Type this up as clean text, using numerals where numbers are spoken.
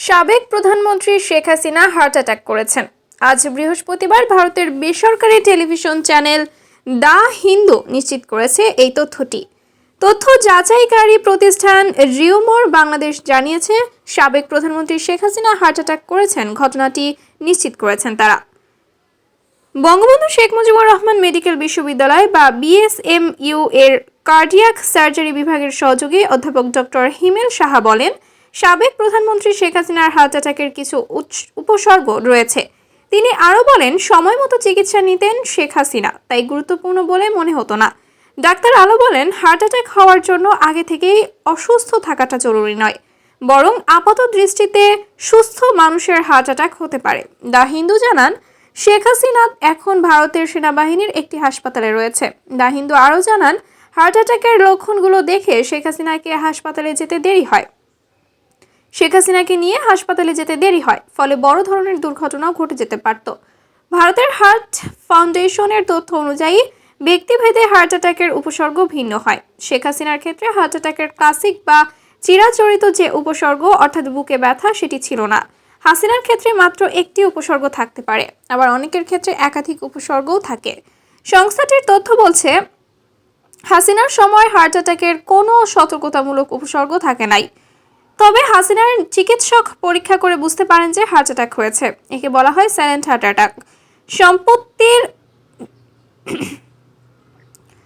সাবেক প্রধানমন্ত্রী Sheikh Hasina heart attack করেছেন। আজ বৃহস্পতিবার ভারতের বেসরকারি টেলিভিশন চ্যানেল দ্য হিন্দু নিশ্চিত করেছে এই তথ্যটি। তথ্য যাচাইকারী প্রতিষ্ঠান রিউমোর বাংলাদেশ জানিয়েছে, সাবেক প্রধানমন্ত্রী শেখ হাসিনা হার্ট অ্যাটাক করেছেন। ঘটনাটি নিশ্চিত করেছেন তারা। বঙ্গবন্ধু শেখ মুজিবুর রহমান মেডিকেল বিশ্ববিদ্যালয় বা বিএসএমইউ এর কার্ডিয়াক সার্জারি বিভাগের সহযোগী অধ্যাপক ডক্টর হিমেল সাহা বলেন, সাবেক প্রধানমন্ত্রী শেখ হাসিনার হার্ট অ্যাটাকের কিছু উপসর্গ রয়েছে। তিনি আরও বলেন, সময় মতো চিকিৎসা নিতেন শেখ হাসিনা, তাই গুরুত্বপূর্ণ বলে মনে হতো না। ডাক্তার আলো বলেন, হার্ট অ্যাটাক হওয়ার জন্য আগে থেকেই অসুস্থ থাকাটা জরুরি নয়, বরং আপাত দৃষ্টিতে সুস্থ মানুষের হার্ট অ্যাটাক হতে পারে। দ্য হিন্দু জানান, শেখ হাসিনা এখন ভারতের সেনাবাহিনীর একটি হাসপাতালে রয়েছে। দ্য হিন্দু আরও জানান, হার্ট অ্যাটাকের লক্ষণগুলো দেখে শেখ হাসিনাকে হাসপাতালে যেতে দেরি হয়, ফলে বড় ধরনের দুর্ঘটনাও ঘটে যেতে পারত। ভারতের হার্ট ফাউন্ডেশনের তথ্য অনুযায়ী ব্যক্তিভেদে হার্ট অ্যাটাকের উপসর্গ ভিন্ন হয়। শেখ হাসিনার ক্ষেত্রে হার্ট অ্যাটাকের ক্লাসিক বা চিরাচরিত যে উপসর্গ অর্থাৎ বুকে ব্যথা, সেটি ছিল না। হাসিনার ক্ষেত্রে মাত্র একটি উপসর্গ থাকতে পারে, আবার অনেকের ক্ষেত্রে একাধিক উপসর্গও থাকে। সংস্থাটির তথ্য বলছে, হাসিনার সময় হার্ট অ্যাটাকের কোনো সতর্কতামূলক উপসর্গ থাকে নাই। তবে হাসিনার চিকিৎসক পরীক্ষা করে বুঝতে পারেন যে হার্ট অ্যাটাক হয়েছে। একে বলা হয় সাইলেন্ট হার্ট অ্যাটাক। সম্পত্তির